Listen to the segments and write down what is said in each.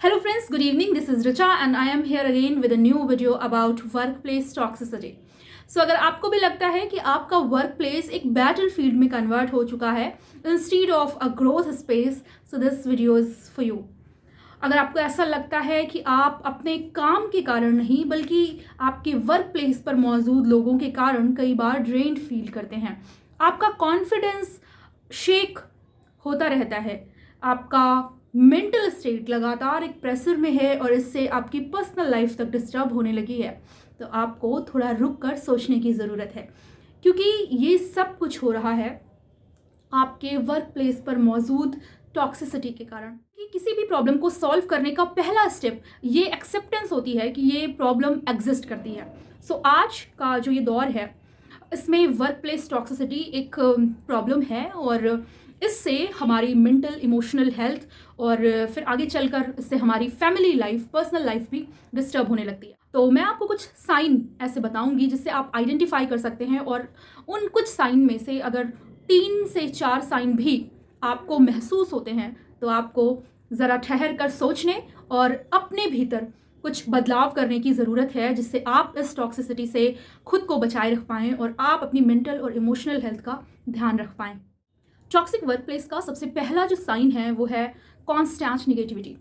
Hello friends, good evening. This is Richa and I am here again with a new video about workplace toxicity. So अगर आपको भी लगता है कि आपका वर्क प्लेस एक बैटल फील्ड में कन्वर्ट हो चुका है instead of a growth space, so this video is for you. अगर आपको ऐसा लगता है कि आप अपने काम के कारण नहीं बल्कि आपके वर्क प्लेस पर मौजूद लोगों के कारण कई बार ड्रेन्ड फील करते हैं, आपका कॉन्फिडेंस शेक होता रहता है, आपका मेंटल स्टेट लगातार एक प्रेशर में है और इससे आपकी पर्सनल लाइफ तक डिस्टर्ब होने लगी है, तो आपको थोड़ा रुक कर सोचने की ज़रूरत है. क्योंकि ये सब कुछ हो रहा है आपके वर्क प्लेस पर मौजूद टॉक्सिसिटी के कारण. कि किसी भी प्रॉब्लम को सॉल्व करने का पहला स्टेप ये एक्सेप्टेंस होती है कि ये प्रॉब्लम एग्जिस्ट करती है. सो आज का जो ये दौर है इसमें वर्क प्लेस टॉक्सिसिटी एक प्रॉब्लम है और इससे हमारी मेंटल इमोशनल हेल्थ और फिर आगे चलकर इससे हमारी फैमिली लाइफ, पर्सनल लाइफ भी डिस्टर्ब होने लगती है. तो मैं आपको कुछ साइन ऐसे बताऊंगी जिससे आप आइडेंटिफाई कर सकते हैं और उन कुछ साइन में से अगर 3 से 4 साइन भी आपको महसूस होते हैं तो आपको ज़रा ठहर कर सोचने और अपने भीतर कुछ बदलाव करने की ज़रूरत है जिससे आप इस टॉक्सिसिटी से खुद को बचाए रख पाएँ और आप अपनी मेंटल और इमोशनल हेल्थ का ध्यान रख पाएँ. टॉक्सिक वर्क प्लेस का सबसे पहला जो साइन है वो है कॉन्स्टेंट निगेटिविटी.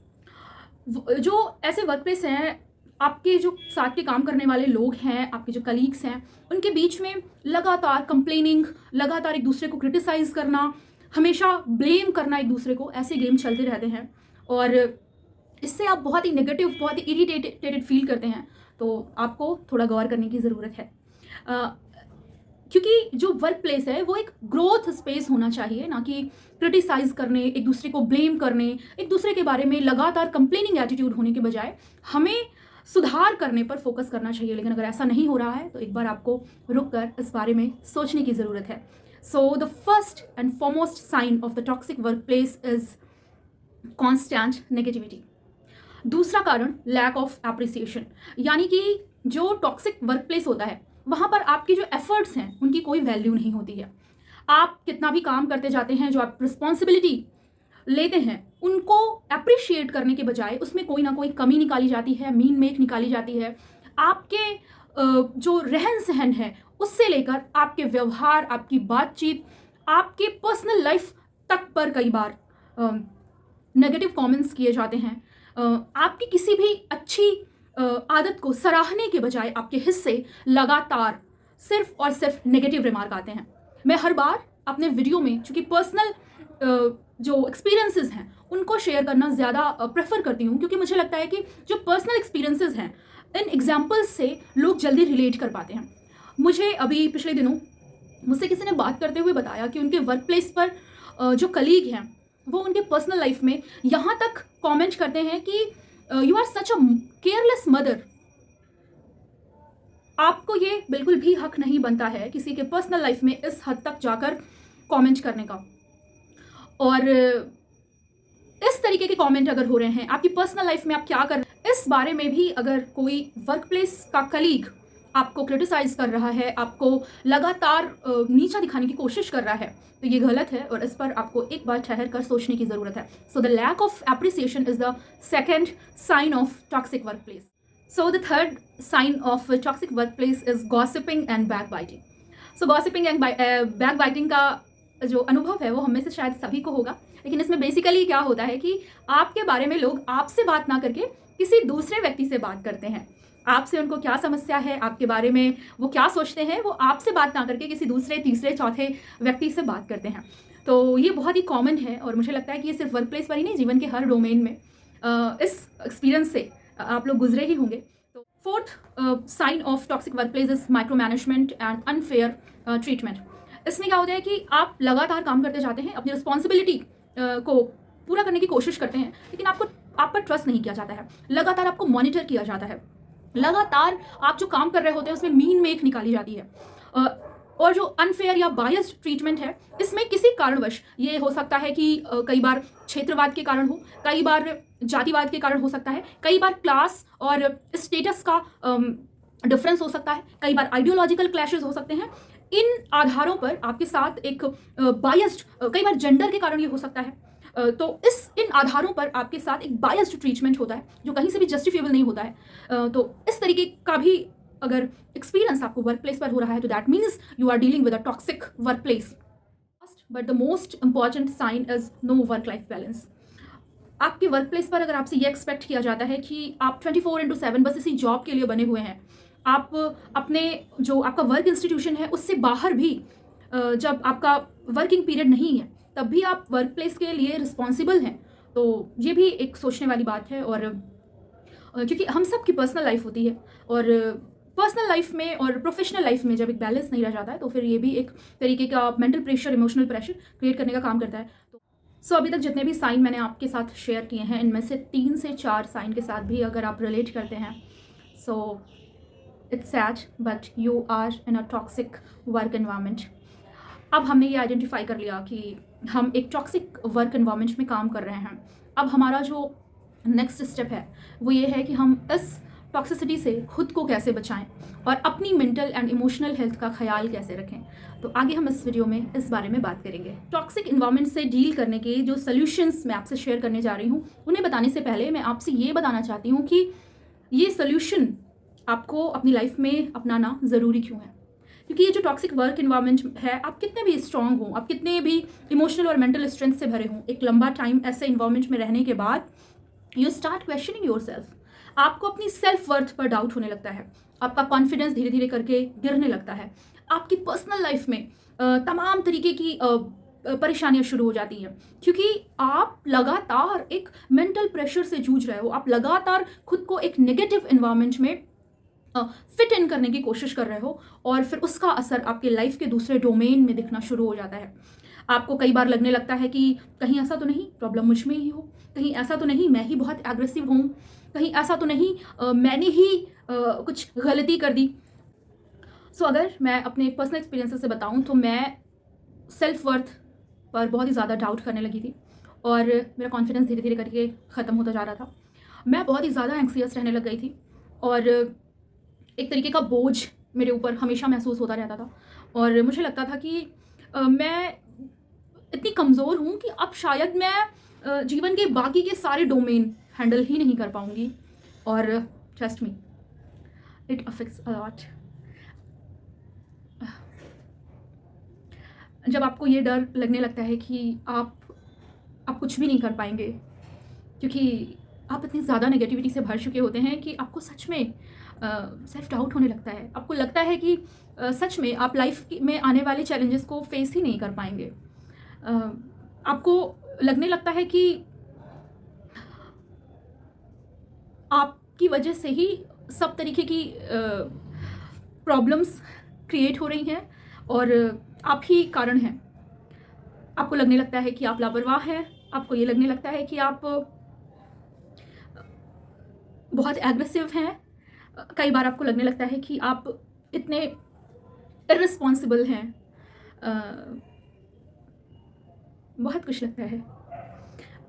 जो ऐसे वर्क प्लेस हैं, आपके जो साथ के काम करने वाले लोग हैं, आपके जो कलीग्स हैं, उनके बीच में लगातार कंप्लेनिंग, लगातार एक दूसरे को क्रिटिसाइज़ करना, हमेशा ब्लेम करना एक दूसरे को, ऐसे गेम चलते रहते हैं और इससे आप बहुत ही नेगेटिव, बहुत ही इरिटेटेड फील करते हैं. तो आपको थोड़ा गौर करने की ज़रूरत है क्योंकि जो वर्क प्लेस है वो एक ग्रोथ स्पेस होना चाहिए, ना कि क्रिटिसाइज़ करने, एक दूसरे को ब्लेम करने, एक दूसरे के बारे में लगातार कंप्लेनिंग एटीट्यूड होने के बजाय हमें सुधार करने पर फोकस करना चाहिए. लेकिन अगर ऐसा नहीं हो रहा है तो एक बार आपको रुक कर इस बारे में सोचने की ज़रूरत है. So the first and foremost sign of the toxic workplace is constant negativity. दूसरा कारण लैक ऑफ एप्रिसिएशन, यानी कि जो टॉक्सिक वर्क प्लेस होता है वहाँ पर आपकी जो एफर्ट्स हैं उनकी कोई वैल्यू नहीं होती है. आप कितना भी काम करते जाते हैं, जो आप रिस्पॉन्सिबिलिटी लेते हैं उनको अप्रिशिएट करने के बजाय उसमें कोई ना कोई कमी निकाली जाती है, मीन मेक निकाली जाती है. आपके जो रहन सहन है उससे लेकर आपके व्यवहार, आपकी बातचीत, आपके पर्सनल लाइफ तक पर कई बार नेगेटिव कमेंट्स किए जाते हैं. आपकी किसी भी अच्छी आदत को सराहने के बजाय आपके हिस्से लगातार सिर्फ और सिर्फ नेगेटिव रिमार्क आते हैं. मैं हर बार अपने वीडियो में चूँकि पर्सनल जो एक्सपीरियंसेस हैं उनको शेयर करना ज़्यादा प्रेफर करती हूँ, क्योंकि मुझे लगता है कि जो पर्सनल एक्सपीरियंसेस हैं इन एग्जाम्पल्स से लोग जल्दी रिलेट कर पाते हैं. मुझे अभी पिछले दिनों मुझसे किसी ने बात करते हुए बताया कि उनके वर्क प्लेस पर जो कलीग हैं वो उनके पर्सनल लाइफ में यहाँ तक कमेंट करते हैं कि you are such a careless mother. आपको ये बिल्कुल भी हक नहीं बनता है किसी के पर्सनल लाइफ में इस हद तक जाकर कमेंट करने का. और इस तरीके के कमेंट अगर हो रहे हैं, आपकी पर्सनल लाइफ में आप क्या कर रहे हैं, इस बारे में भी अगर कोई वर्क प्लेस का कलीग आपको क्रिटिसाइज कर रहा है, आपको लगातार नीचा दिखाने की कोशिश कर रहा है, तो ये गलत है और इस पर आपको एक बार ठहर कर सोचने की ज़रूरत है. So the lack of appreciation is the second sign of toxic workplace. So the third sign of toxic workplace is gossiping and backbiting. So gossiping and backbiting का जो अनुभव है वो हम में से शायद सभी को होगा, लेकिन इसमें बेसिकली क्या होता है कि आपके बारे में लोग आपसे बात ना करके किसी दूसरे व्यक्ति से बात करते हैं. आपसे उनको क्या समस्या है, आपके बारे में वो क्या सोचते हैं, वो आपसे बात ना करके किसी दूसरे, तीसरे, चौथे व्यक्ति से बात करते हैं. तो ये बहुत ही कॉमन है और मुझे लगता है कि ये सिर्फ वर्क प्लेस पर ही नहीं, जीवन के हर डोमेन में इस एक्सपीरियंस से आप लोग गुजरे ही होंगे. तो fourth sign of toxic workplace is micromanagement and unfair treatment. इसमें क्या होता है कि आप लगातार काम करते जाते हैं, अपनी रिस्पॉन्सिबिलिटी को पूरा करने की कोशिश करते हैं, लेकिन आप पर ट्रस्ट नहीं किया जाता है, लगातार आपको मॉनिटर किया जाता है, लगातार आप जो काम कर रहे होते हैं उसमें मीन मेक निकाली जाती है. और जो अनफेयर या बायस्ड ट्रीटमेंट है इसमें किसी कारणवश ये हो सकता है कि कई बार क्षेत्रवाद के कारण हो, कई बार जातिवाद के कारण हो सकता है, कई बार क्लास और स्टेटस का डिफरेंस हो सकता है, कई बार आइडियोलॉजिकल क्लैशेस हो सकते हैं. इन आधारों पर आपके साथ एक बायस्ड, कई बार जेंडर के कारण ये हो सकता है, तो इन आधारों पर आपके साथ एक बायस्ड ट्रीटमेंट होता है जो कहीं से भी जस्टिफिएबल नहीं होता है। तो इस तरीके का भी अगर एक्सपीरियंस आपको वर्क प्लेस पर हो रहा है तो that means you are dealing with a toxic workplace. But the most important sign is no work life balance. आपके वर्क प्लेस पर अगर आपसे ये एक्सपेक्ट किया जाता है कि आप 24/7 बस इसी जॉब के लिए बने हुए हैं, आप अपने जो आपका वर्क इंस्टीट्यूशन है उससे बाहर भी जब आपका वर्किंग पीरियड नहीं है तब भी आप वर्क प्लेस के लिए रिस्पॉन्सिबल हैं, तो ये भी एक सोचने वाली बात है। और क्योंकि हम सब की पर्सनल लाइफ होती है और पर्सनल लाइफ में और प्रोफेशनल लाइफ में जब एक बैलेंस नहीं रह जाता है तो फिर ये भी एक तरीके का mental pressure, emotional pressure create करने का काम करता है। सो अभी तक जितने भी साइन मैंने आपके साथ शेयर किए हैं इनमें से 3 से 4 साइन के साथ भी अगर आप रिलेट करते हैं, so it's sad but you are in a toxic work environment. अब हमने ये आइडेंटिफाई कर लिया कि हम एक टॉक्सिक वर्क एनवायरनमेंट में काम कर रहे हैं। अब हमारा जो नेक्स्ट स्टेप है वो ये है कि हम इस टॉक्सिसिटी से खुद को कैसे बचाएं और अपनी मेंटल एंड इमोशनल हेल्थ का ख्याल कैसे रखें। तो आगे हम इस वीडियो में इस बारे में बात करेंगे। टॉक्सिक इन्वायरमेंट से डील करने के जो सोल्यूशंस मैं आपसे शेयर करने जा रही हूँ उन्हें बताने से पहले मैं आपसे ये बताना चाहती हूँ कि ये सोल्यूशन आपको अपनी लाइफ में अपनाना ज़रूरी क्यों है। क्योंकि ये जो टॉक्सिक वर्क इन्वायरमेंट है, आप कितने भी स्ट्रांग हों, आप कितने भी इमोशनल और मेंटल स्ट्रेंथ से भरे हों, एक लंबा टाइम ऐसे इन्वायरमेंट में रहने के बाद you start questioning your self. आपको अपनी सेल्फ वर्थ पर डाउट होने लगता है, आपका कॉन्फिडेंस धीरे धीरे करके गिरने लगता है, आपकी पर्सनल लाइफ में तमाम तरीके की परेशानियां शुरू हो जाती हैं क्योंकि आप लगातार एक मेंटल प्रेशर से जूझ रहे हो, आप लगातार खुद को एक नेगेटिव इन्वायरमेंट में फिट इन करने की कोशिश कर रहे हो और फिर उसका असर आपके लाइफ के दूसरे डोमेन में दिखना शुरू हो जाता है। आपको कई बार लगने लगता है कि कहीं ऐसा तो नहीं प्रॉब्लम मुझ में ही हो, कहीं ऐसा तो नहीं मैं ही बहुत एग्रेसिव हूँ, कहीं ऐसा तो नहीं मैंने ही कुछ गलती कर दी। सो अगर मैं अपने पर्सनल एक्सपीरियंस से बताऊँ तो मैं सेल्फ वर्थ पर बहुत ही ज़्यादा डाउट करने लगी थी और मेरा कॉन्फिडेंस धीरे धीरे करके ख़त्म होता जा रहा था। मैं बहुत ही ज़्यादा एंक्सियस रहने लग गई थी और एक तरीके का बोझ मेरे ऊपर हमेशा महसूस होता रहता था और मुझे लगता था कि मैं इतनी कमज़ोर हूँ कि अब शायद मैं जीवन के बाकी के सारे डोमेन हैंडल ही नहीं कर पाऊँगी। और trust me it affects a lot. जब आपको ये डर लगने लगता है कि आप कुछ भी नहीं कर पाएंगे क्योंकि आप इतनी ज़्यादा नेगेटिविटी से भर चुके होते हैं कि आपको सच में सेल्फ डाउट होने लगता है। आपको लगता है कि सच में आप लाइफ में आने वाले चैलेंजेस को फेस ही नहीं कर पाएंगे। आपको लगने लगता है कि आपकी वजह से ही सब तरीके की प्रॉब्लम्स क्रिएट हो रही हैं और आप ही कारण हैं। आपको लगने लगता है कि आप लापरवाह हैं, आपको ये लगने लगता है कि आप बहुत एग्रेसिव हैं, कई बार आपको लगने लगता है कि आप इतने इर्रिस्पॉन्सिबल हैं, बहुत कुछ लगता है।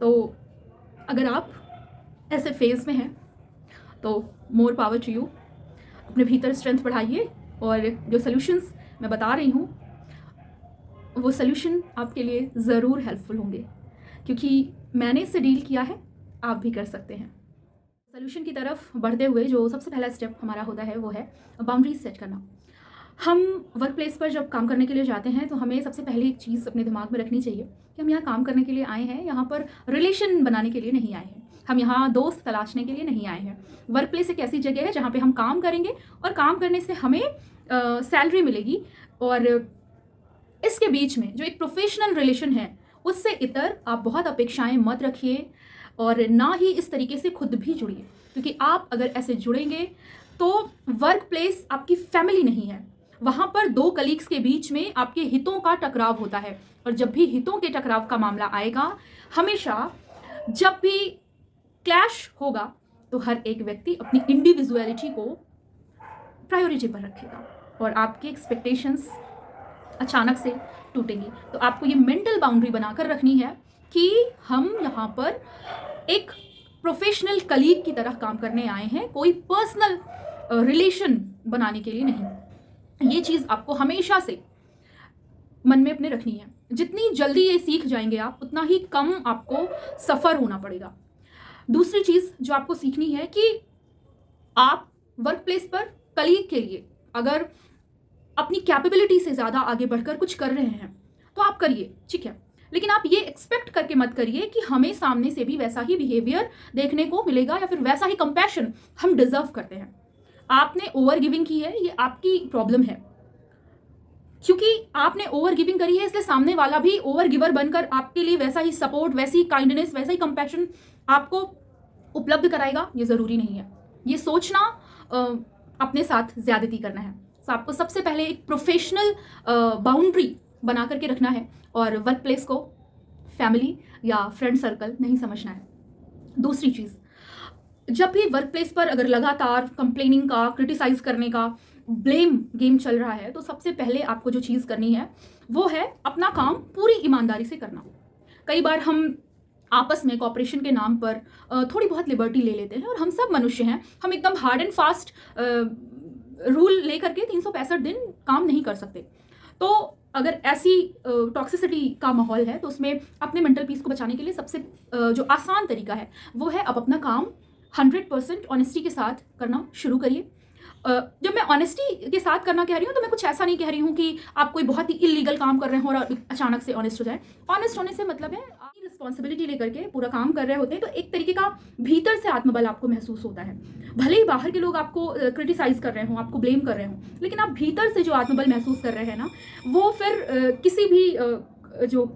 तो अगर आप ऐसे फेज़ में हैं तो मोर पावर टू यू, अपने भीतर स्ट्रेंथ बढ़ाइए और जो सॉल्यूशंस मैं बता रही हूँ वो सॉल्यूशन आपके लिए ज़रूर हेल्पफुल होंगे क्योंकि मैंने इससे डील किया है, आप भी कर सकते हैं। सॉल्यूशन की तरफ बढ़ते हुए जो सबसे पहला स्टेप हमारा होता है वो है बाउंड्रीज सेट करना। हम वर्क प्लेस पर जब काम करने के लिए जाते हैं तो हमें सबसे पहले एक चीज़ अपने दिमाग में रखनी चाहिए कि हम यहाँ काम करने के लिए आए हैं, यहाँ पर रिलेशन बनाने के लिए नहीं आए हैं, हम यहाँ दोस्त तलाशने के लिए नहीं आए हैं। वर्क प्लेस एक ऐसी जगह है जहाँ पे हम काम करेंगे और काम करने से हमें सैलरी मिलेगी और इसके बीच में जो एक प्रोफेशनल रिलेशन है उससे इतर आप बहुत अपेक्षाएं मत रखिए और ना ही इस तरीके से खुद भी जुड़िए क्योंकि आप अगर ऐसे जुड़ेंगे तो वर्क प्लेस आपकी फैमिली नहीं है। वहाँ पर 2 कलीग्स के बीच में आपके हितों का टकराव होता है और जब भी हितों के टकराव का मामला आएगा, हमेशा जब भी क्लैश होगा तो हर एक व्यक्ति अपनी इंडिविजुअलिटी को प्रायोरिटी पर रखेगा और आपकी एक्सपेक्टेशंस अचानक से टूटेंगी। तो आपको ये मेंटल बाउंड्री बनाकर रखनी है कि हम यहाँ पर एक प्रोफेशनल कलीग की तरह काम करने आए हैं, कोई पर्सनल रिलेशन बनाने के लिए नहीं। ये चीज़ आपको हमेशा से मन में अपने रखनी है जितनी जल्दी ये सीख जाएंगे आप, उतना ही कम आपको सफ़र होना पड़ेगा। दूसरी चीज़ जो आपको सीखनी है कि आप वर्क प्लेस पर कलीग के लिए अगर अपनी कैपेबिलिटी से ज़्यादा आगे बढ़कर कुछ कर रहे हैं तो आप करिए, ठीक है, लेकिन आप ये एक्सपेक्ट करके मत करिए कि हमें सामने से भी वैसा ही बिहेवियर देखने को मिलेगा या फिर वैसा ही कंपैशन हम डिजर्व करते हैं। आपने ओवर गिविंग की है, ये आपकी प्रॉब्लम है, क्योंकि आपने ओवर गिविंग करी है इसलिए सामने वाला भी ओवर गिवर बनकर आपके लिए वैसा ही सपोर्ट, वैसी ही काइंडनेस, वैसा ही कंपैशन आपको उपलब्ध कराएगा, ये ज़रूरी नहीं है। ये सोचना अपने साथ ज़्यादती करना है। तो आपको सबसे पहले एक प्रोफेशनल बाउंड्री बना करके रखना है और वर्क प्लेस को फैमिली या फ्रेंड सर्कल नहीं समझना है। दूसरी चीज़, जब भी वर्क प्लेस पर अगर लगातार कंप्लेनिंग का, क्रिटिसाइज करने का, ब्लेम गेम चल रहा है, तो सबसे पहले आपको जो चीज़ करनी है वो है अपना काम पूरी ईमानदारी से करना। कई बार हम आपस में कॉपरेशन के नाम पर थोड़ी बहुत लिबर्टी ले लेते हैं, और हम सब मनुष्य हैं, हम एकदम हार्ड एंड फास्ट रूल लेकर के 365 दिन काम नहीं कर सकते। तो अगर ऐसी टॉक्सिसिटी का माहौल है तो उसमें अपने मेंटल पीस को बचाने के लिए सबसे जो आसान तरीका है वो है आप अपना काम 100% ऑनेस्टी के साथ करना शुरू करिए। जब मैं ऑनेस्टी के साथ करना कह रही हूँ तो मैं कुछ ऐसा नहीं कह रही हूँ कि आप कोई बहुत ही इलीगल काम कर रहे हो और अचानक से ऑनेस्ट हो जाए। ऑनेस्ट होने से मतलब है आप रिस्पॉन्सिबिलिटी लेकर के पूरा काम कर रहे होते हैं, तो एक तरीके का भीतर से आत्मबल आपको महसूस होता है। भले ही बाहर के लोग आपको क्रिटिसाइज कर रहे हों, आपको ब्लेम कर रहे हों, लेकिन आप भीतर से जो आत्मबल महसूस कर रहे हैं ना, वो फिर किसी भी जो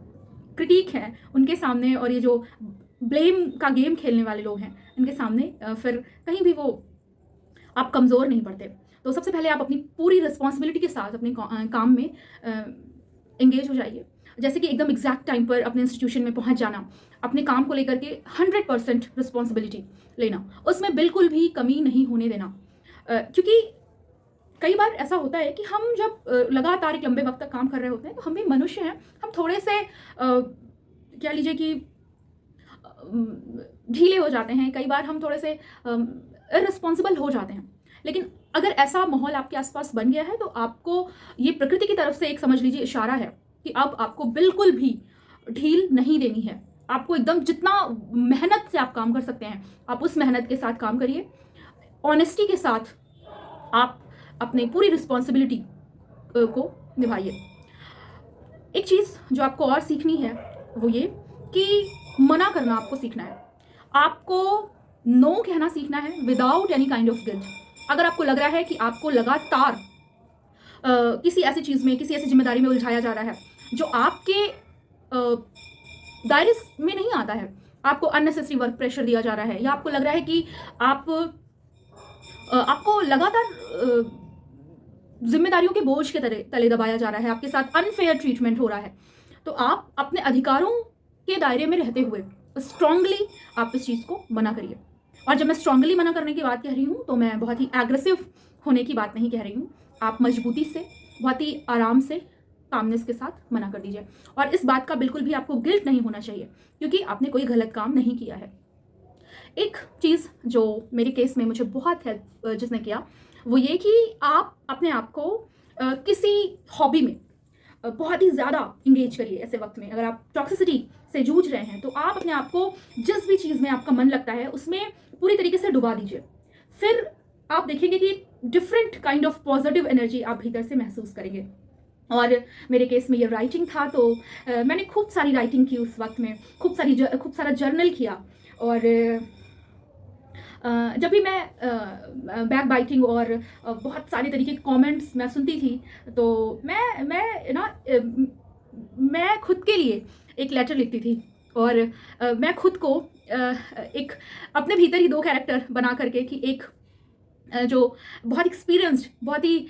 क्रिटिक हैं उनके सामने, और ये जो ब्लेम का गेम खेलने वाले लोग हैं इनके सामने फिर कहीं भी वो आप कमज़ोर नहीं पड़ते। तो सबसे पहले आप अपनी पूरी रिस्पॉन्सिबिलिटी के साथ अपने काम में एंगेज हो जाइए। जैसे कि एकदम एग्जैक्ट टाइम पर अपने इंस्टीट्यूशन में पहुंच जाना, अपने काम को लेकर के 100% रिस्पॉन्सिबिलिटी लेना, उसमें बिल्कुल भी कमी नहीं होने देना। क्योंकि कई बार ऐसा होता है कि हम जब लगातार एक लंबे वक्त तक काम कर रहे होते हैं तो हम भी मनुष्य हैं, हम थोड़े से कह लीजिए कि ढीले हो जाते हैं, कई बार हम थोड़े से इररिस्पॉन्सिबल हो जाते हैं। लेकिन अगर ऐसा माहौल आपके आसपास बन गया है तो आपको ये प्रकृति की तरफ से एक समझ लीजिए इशारा है कि अब आपको बिल्कुल भी ढील नहीं देनी है। आपको एकदम जितना मेहनत से आप काम कर सकते हैं आप उस मेहनत के साथ काम करिए। ऑनेस्टी के साथ आप अपनी पूरी रिस्पॉन्सिबिलिटी को निभाइए। एक चीज़ जो आपको और सीखनी है वो ये कि मना करना आपको सीखना है। आपको नो कहना सीखना है without any kind of guilt. अगर आपको लग रहा है कि आपको लगातार किसी ऐसी चीज़ में, किसी ऐसी जिम्मेदारी में उलझाया जा रहा है जो आपके दायरे में नहीं आता है, आपको अननेसेसरी वर्क प्रेशर दिया जा रहा है, या आपको लग रहा है कि आपको लगातार जिम्मेदारियों के बोझ के तले दबाया जा रहा है, आपके साथ अनफेयर ट्रीटमेंट हो रहा है, तो आप अपने अधिकारों के दायरे में रहते हुए स्ट्रांगली आप इस चीज़ को मना करिए। और जब मैं स्ट्रांगली मना करने की बात कह रही हूँ तो मैं बहुत ही एग्रेसिव होने की बात नहीं कह रही हूँ। आप मजबूती से, बहुत ही आराम से, कामनेस के साथ मना कर दीजिए। और इस बात का बिल्कुल भी आपको गिल्ट नहीं होना चाहिए क्योंकि आपने कोई गलत काम नहीं किया है। एक चीज़ जो मेरे केस में मुझे बहुत हेल्प जिसने किया वो ये कि आप अपने आप को किसी हॉबी में बहुत ही ज़्यादा इंगेज करिए। ऐसे वक्त में अगर आप टॉक्सिसिटी से जूझ रहे हैं तो आप अपने आप को जिस भी चीज़ में आपका मन लगता है उसमें पूरी तरीके से डुबा दीजिए। फिर आप देखेंगे कि different kind of positive energy आप भीतर से महसूस करेंगे। और मेरे केस में ये राइटिंग था, तो मैंने खूब सारी राइटिंग की उस वक्त में, खूब सारा जर्नल किया। और जब भी मैं बैक बाइटिंग और बहुत सारे तरीके के कमेंट्स मैं सुनती थी तो मैं खुद के लिए एक लेटर लिखती थी। और मैं खुद को एक अपने भीतर ही दो कैरेक्टर बना करके कि एक जो बहुत एक्सपीरियंस्ड, बहुत ही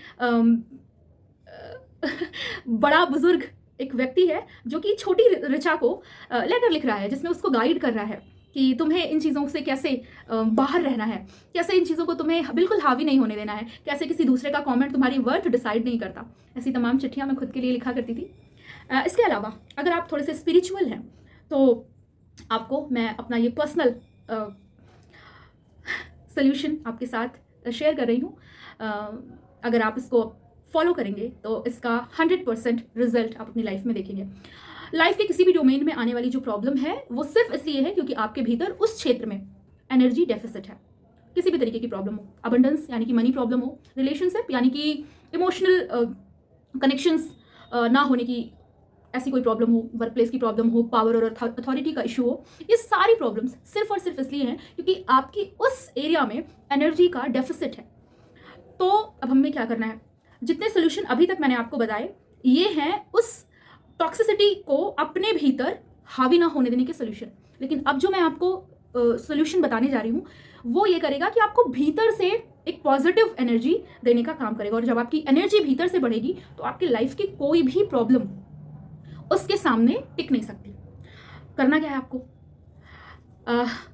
बड़ा बुजुर्ग एक व्यक्ति है जो कि छोटी ऋचा को लेटर लिख रहा है जिसमें उसको गाइड कर रहा है कि तुम्हें इन चीज़ों से कैसे बाहर रहना है, कैसे इन चीज़ों को तुम्हें बिल्कुल हावी नहीं होने देना है, कैसे किसी दूसरे का कमेंट तुम्हारी वर्थ डिसाइड नहीं करता। ऐसी तमाम चिट्ठियाँ मैं खुद के लिए लिखा करती थी। इसके अलावा अगर आप थोड़े से स्पिरिचुअल हैं तो आपको मैं अपना ये पर्सनल सोल्यूशन आपके साथ शेयर कर रही हूँ। अगर आप इसको फॉलो करेंगे तो इसका 100% रिजल्ट आप अपनी लाइफ में देखेंगे। लाइफ के किसी भी डोमेन में आने वाली जो प्रॉब्लम है वो सिर्फ इसलिए है क्योंकि आपके भीतर उस क्षेत्र में एनर्जी डेफिसिट है। किसी भी तरीके की प्रॉब्लम हो, अबंडेंस यानी कि मनी प्रॉब्लम हो, रिलेशनशिप यानी कि इमोशनल कनेक्शंस ना होने की ऐसी कोई प्रॉब्लम हो, वर्क प्लेस की प्रॉब्लम हो, पावर और अथॉरिटी का इशू हो, ये सारी प्रॉब्लम्स सिर्फ और सिर्फ इसलिए हैं क्योंकि आपकी उस एरिया में एनर्जी का डेफिसिट है। तो अब हमें क्या करना है? जितने सोल्यूशन अभी तक मैंने आपको बताए ये हैं उस टॉक्सिसिटी को अपने भीतर हावी ना होने देने के सोल्यूशन। लेकिन अब जो मैं आपको सोल्यूशन बताने जा रही हूँ वो ये करेगा कि आपको भीतर से एक पॉजिटिव एनर्जी देने का काम करेगा। और जब आपकी एनर्जी भीतर से बढ़ेगी तो आपकी लाइफ की कोई भी प्रॉब्लम उसके सामने टिक नहीं सकती। करना क्या है आपको?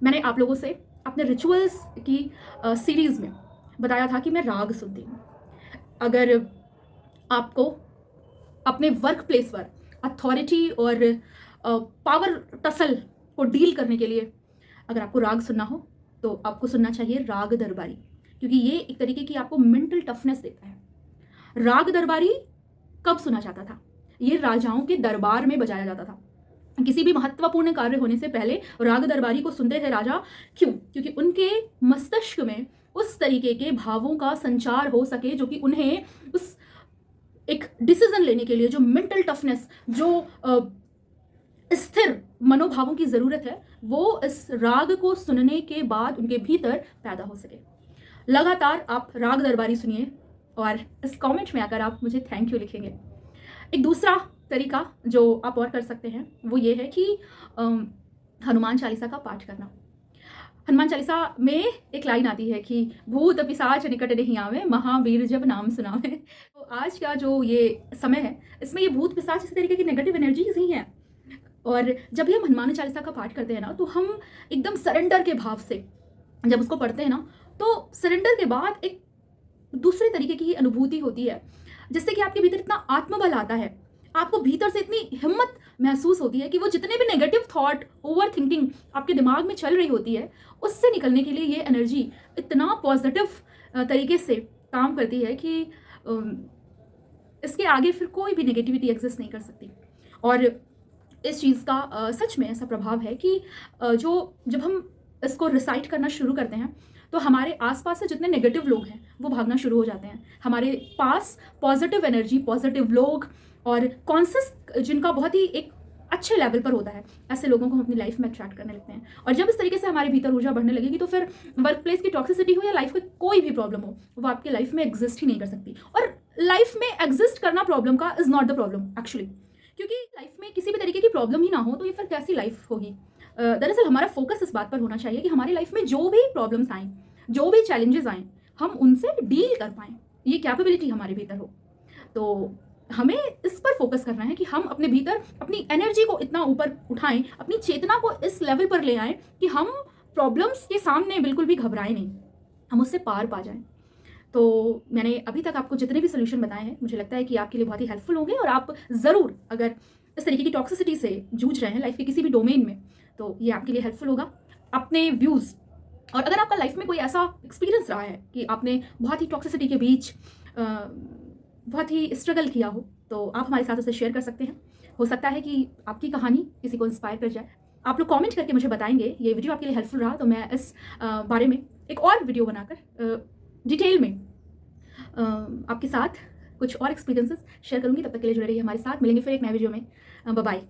मैंने आप लोगों से अपने रिचुअल्स की सीरीज़ में बताया था कि मैं राग सुनती हूँ। अगर आपको अपने वर्क प्लेस पर अथॉरिटी और पावर टसल को डील करने के लिए अगर आपको राग सुनना हो तो आपको सुनना चाहिए राग दरबारी, क्योंकि ये एक तरीके की आपको मेंटल टफनेस देता है। राग दरबारी कब सुना जाता था? ये राजाओं के दरबार में बजाया जाता था। किसी भी महत्वपूर्ण कार्य होने से पहले राग दरबारी को सुनते थे राजा। क्यों? क्योंकि उनके मस्तिष्क में उस तरीके के भावों का संचार हो सके जो कि उन्हें उस एक डिसीजन लेने के लिए जो मेंटल टफनेस, जो स्थिर मनोभावों की ज़रूरत है, वो इस राग को सुनने के बाद उनके भीतर पैदा हो सके। लगातार आप राग दरबारी सुनिए और इस कमेंट में आकर आप मुझे थैंक यू लिखेंगे। एक दूसरा तरीका जो आप और कर सकते हैं वो ये है कि हनुमान चालीसा का पाठ करना। हनुमान चालीसा में एक लाइन आती है कि भूत पिशाच निकट नहीं आवे, महावीर जब नाम सुनावे। तो आज का जो ये समय है इसमें ये भूत पिशाच इस तरीके की नेगेटिव एनर्जीज ही हैं। और जब भी हम हनुमान चालीसा का पाठ करते हैं ना तो हम एकदम सरेंडर के भाव से जब उसको पढ़ते हैं ना तो सरेंडर के बाद एक दूसरे तरीके की अनुभूति होती है, जिससे कि आपके भीतर इतना आत्मबल आता है, आपको भीतर से इतनी हिम्मत महसूस होती है कि वो जितने भी नेगेटिव थॉट, ओवर थिंकिंग आपके दिमाग में चल रही होती है उससे निकलने के लिए ये एनर्जी इतना पॉजिटिव तरीके से काम करती है कि इसके आगे फिर कोई भी नेगेटिविटी एग्जिस्ट नहीं कर सकती। और इस चीज़ का सच में ऐसा प्रभाव है कि जब हम इसको रिसाइट करना शुरू करते हैं तो हमारे आसपास से जितने नेगेटिव लोग हैं वो भागना शुरू हो जाते हैं। हमारे पास पॉजिटिव एनर्जी, पॉजिटिव लोग और कॉन्शियस जिनका बहुत ही एक अच्छे लेवल पर होता है, ऐसे लोगों को हम अपनी लाइफ में अट्रैक्ट करने लगते हैं। और जब इस तरीके से हमारे भीतर ऊर्जा बढ़ने लगेगी तो फिर वर्क प्लेस की टॉक्सिसिटी हो या लाइफ की कोई भी प्रॉब्लम हो वो आपकी लाइफ में एग्जिस्ट ही नहीं कर सकती। और लाइफ में एग्जिस्ट करना प्रॉब्लम का is not the problem actually, क्योंकि लाइफ में किसी भी तरीके की प्रॉब्लम ही ना हो तो ये फिर कैसी लाइफ होगी। दरअसल हमारा फोकस इस बात पर होना चाहिए कि हमारी लाइफ में जो भी प्रॉब्लम्स आएँ, जो भी चैलेंजेस आएँ, हम उनसे डील कर पाएँ, ये कैपेबिलिटी हमारे भीतर हो। तो हमें इस पर फोकस करना है कि हम अपने भीतर अपनी एनर्जी को इतना ऊपर उठाएं, अपनी चेतना को इस लेवल पर ले आएं कि हम प्रॉब्लम्स के सामने बिल्कुल भी घबराएं नहीं, हम उससे पार पा जाएं। तो मैंने अभी तक आपको जितने भी सोल्यूशन बताए हैं मुझे लगता है कि आपके लिए बहुत ही हेल्पफुल होंगे और आप ज़रूर अगर इस तरीके की टॉक्सिसिटी से जूझ रहे हैं लाइफ के किसी भी डोमेन में तो ये आपके लिए हेल्पफुल होगा। अपने व्यूज़ और अगर आपका लाइफ में कोई ऐसा एक्सपीरियंस रहा है कि आपने बहुत ही टॉक्सिसिटी के बीच बहुत ही स्ट्रगल किया हो तो आप हमारे साथ उसे शेयर कर सकते हैं। हो सकता है कि आपकी कहानी किसी को इंस्पायर कर जाए। आप लोग कमेंट करके मुझे बताएंगे ये वीडियो आपके लिए हेल्पफुल रहा तो मैं इस बारे में एक और वीडियो बनाकर डिटेल में आपके साथ कुछ और एक्सपीरियंसेस शेयर करूंगी। तब तक के लिए जुड़े रहिए हमारे साथ। मिलेंगे फिर एक नए वीडियो में। Bye bye.